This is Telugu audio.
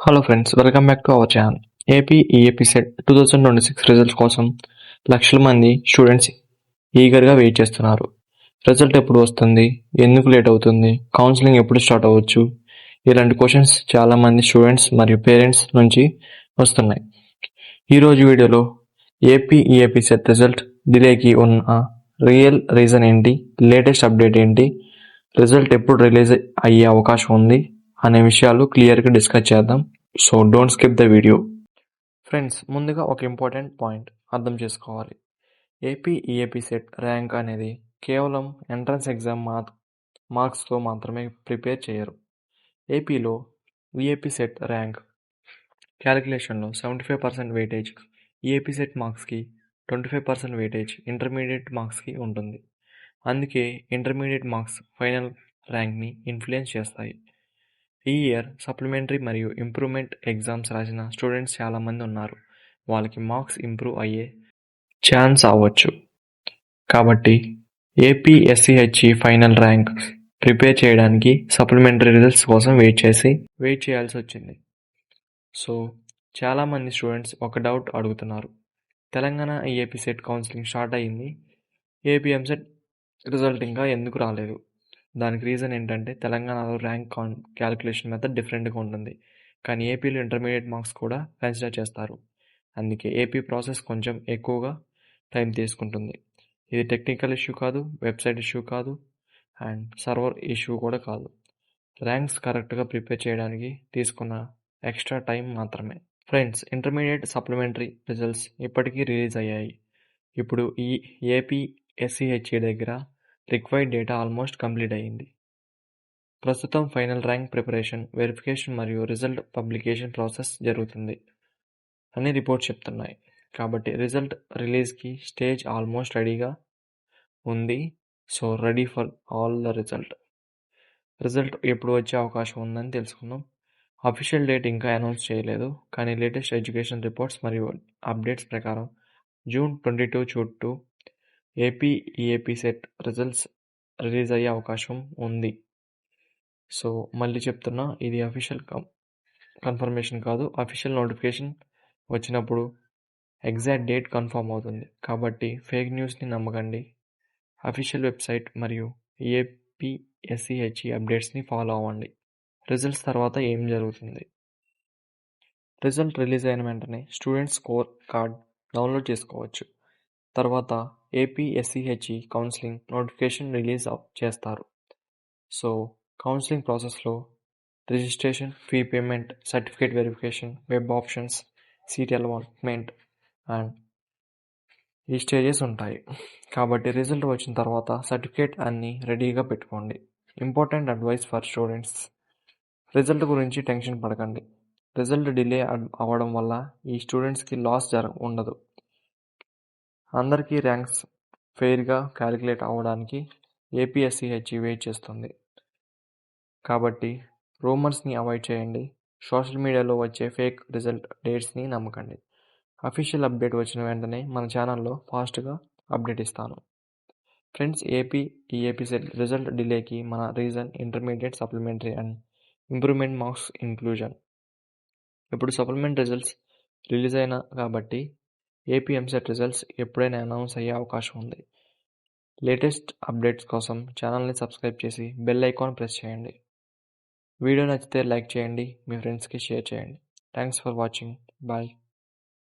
Hello friends, welcome back to our channel. AP EAP set 2026 results కోసం లక్షల మంది స్టూడెంట్స్ ఈగర్గా వెయిట్ చేస్తున్నారు. రిజల్ట్ ఎప్పుడు వస్తుంది, ఎందుకు లేట్ అవుతుంది, కౌన్సిలింగ్ ఎప్పుడు స్టార్ట్ అవ్వచ్చు, ఇలాంటి క్వశ్చన్స్ చాలామంది స్టూడెంట్స్ మరియు పేరెంట్స్ నుంచి వస్తున్నాయి. ఈరోజు వీడియోలో ఏపీ ఈఏపీ సెట్ రిజల్ట్ డిలేకి ఉన్న రియల్ రీజన్ ఏంటి, లేటెస్ట్ అప్డేట్ ఏంటి, రిజల్ట్ ఎప్పుడు రిలీజ్ అయ్యే అవకాశం ఉంది అనే విషయాలు క్లియర్గా డిస్కస్ చేద్దాం. So don't skip the video. Friends, ముందుగా ఒక ఇంపార్టెంట్ పాయింట్ అర్థం చేసుకోవాలి. ఏపీ ఈఏపీ సెట్ ర్యాంక్ అనేది కేవలం ఎంట్రన్స్ ఎగ్జామ్ మార్క్స్తో మాత్రమే ప్రిపేర్ చేయరు. ఏపీలో ఈఏపీ సెట్ ర్యాంక్ క్యాలిక్యులేషన్లో 75% వెయిటేజ్ ఈఏపీ సెట్ మార్క్స్కి, 25% వెయిటేజ్ ఇంటర్మీడియట్ మార్క్స్కి ఉంటుంది. అందుకే ఇంటర్మీడియట్ మార్క్స్ ఫైనల్ ర్యాంక్ని ఇన్ఫ్లుయెన్స్ చేస్తాయి. ఈ ఇయర్ సప్లిమెంటరీ మరియు ఇంప్రూవ్మెంట్ ఎగ్జామ్స్ రాసిన స్టూడెంట్స్ చాలామంది ఉన్నారు. వాళ్ళకి మార్క్స్ ఇంప్రూవ్ అయ్యే ఛాన్స్ అవ్వచ్చు. కాబట్టి ఏపీఎస్సిహెచ్ఈ ఫైనల్ ర్యాంక్ ప్రిపేర్ చేయడానికి సప్లిమెంటరీ రిజల్ట్స్ కోసం వెయిట్ చేయాల్సి వచ్చింది. సో చాలామంది స్టూడెంట్స్ ఒక డౌట్ అడుగుతున్నారు. Telangana EAP set counselling start అయ్యింది, ఏపీ ఎంసెట్ రిజల్ట్ ఇంకా ఎందుకు రాలేదు? దానికి రీజన్ ఏంటంటే తెలంగాణలో ర్యాంక్ క్యాలిక్యులేషన్ మెథడ్ డిఫరెంట్గా ఉంటుంది, కానీ ఏపీలో ఇంటర్మీడియట్ మార్క్స్ కూడా కన్సిడర్ చేస్తారు. అందుకే ఏపీ ప్రాసెస్ కొంచెం ఎక్కువగా టైం తీసుకుంటుంది. ఇది టెక్నికల్ ఇష్యూ కాదు, వెబ్సైట్ ఇష్యూ కాదు, అండ్ సర్వర్ ఇష్యూ కూడా కాదు. ర్యాంక్స్ కరెక్ట్గా ప్రిపేర్ చేయడానికి తీసుకున్న ఎక్స్ట్రా టైం మాత్రమే. ఫ్రెండ్స్, ఇంటర్మీడియట్ సప్లిమెంటరీ రిజల్ట్స్ ఇప్పటికీ రిలీజ్ అయ్యాయి. ఇప్పుడు ఈ ఏపీ ఎస్సిహెచ్ఈ దగ్గర రిక్వైర్డ్ డేటా ఆల్మోస్ట్ కంప్లీట్ అయ్యింది. ప్రస్తుతం ఫైనల్ ర్యాంక్ ప్రిపరేషన్, వెరిఫికేషన్ మరియు రిజల్ట్ పబ్లికేషన్ ప్రాసెస్ జరుగుతుంది అని రిపోర్ట్స్ చెప్తున్నాయి. కాబట్టి రిజల్ట్ రిలీజ్కి స్టేజ్ ఆల్మోస్ట్ రెడీగా ఉంది. So ready for all the result ఎప్పుడు వచ్చే అవకాశం ఉందని తెలుసుకుందాం. అఫీషియల్ డేట్ ఇంకా అనౌన్స్ చేయలేదు, కానీ లేటెస్ట్ ఎడ్యుకేషన్ రిపోర్ట్స్ మరియు అప్డేట్స్ ప్రకారం June 22 AP EAP set results release అయ్యే అవకాశం ఉంది. సో మళ్ళీ చెప్తున్నా, ఇది అఫీషియల్ కన్ఫర్మేషన్ కాదు. అఫీషియల్ నోటిఫికేషన్ వచ్చినప్పుడు ఎగ్జాక్ట్ డేట్ కన్ఫర్మ్ అవుతుంది. కాబట్టి ఫేక్ న్యూస్ని నమ్మకండి. అఫీషియల్ వెబ్సైట్ మరియు ఏపీఎస్సిహెచ్ఈ అప్డేట్స్ని ఫాలో అవ్వండి. రిజల్ట్స్ తర్వాత ఏం జరుగుతుంది? రిజల్ట్ రిలీజ్ అయిన వెంటనే స్టూడెంట్ స్కోర్ కార్డ్ డౌన్లోడ్ చేసుకోవచ్చు. తర్వాత ఏపీఎస్సిహెచ్ఈ కౌన్సిలింగ్ నోటిఫికేషన్ రిలీజ్ చేస్తారు. సో కౌన్సిలింగ్ ప్రాసెస్లో registration, fee payment, certificate verification, web options, seat allotment and ఈ స్టేజెస్ ఉంటాయి. కాబట్టి రిజల్ట్ వచ్చిన తర్వాత సర్టిఫికేట్ అన్నీ రెడీగా పెట్టుకోండి. Important advice for students: result గురించి టెన్షన్ పడకండి. రిజల్ట్ డిలే అవ్వడం వల్ల ఈ స్టూడెంట్స్కి లాస్ ఉండదు. అందరికీ ర్యాంక్స్ ఫెయిర్గా క్యాలిక్యులేట్ అవ్వడానికి ఏపీఎస్సిహెచ్ఈ వెయిట్ చేస్తుంది. కాబట్టి రూమర్స్ని అవాయిడ్ చేయండి. సోషల్ మీడియాలో వచ్చే ఫేక్ రిజల్ట్ డేట్స్ని నమ్మకండి. అఫీషియల్ అప్డేట్ వచ్చిన వెంటనే మన ఛానల్లో ఫాస్ట్గా అప్డేట్ ఇస్తాను. ఫ్రెండ్స్, ఈఏపీ సెట్ రిజల్ట్ డిలేకి మన reason intermediate, supplementary and improvement marks inclusion. ఇప్పుడు సప్లిమెంట్ రిజల్ట్స్ రిలీజ్ అయినా కాబట్టి ఏపీ ఎంసెట్ రిజల్ట్స్ ఎప్పుడైనా అనౌన్స్ అయ్యే అవకాశం ఉంది. లేటెస్ట్ అప్డేట్స్ కోసం ఛానల్ని సబ్స్క్రైబ్ చేసి బెల్ ఐకాన్ ప్రెస్ చేయండి. వీడియో నచ్చితే లైక్ చేయండి, మీ ఫ్రెండ్స్కి షేర్ చేయండి. Thanks for watching. బాయ్.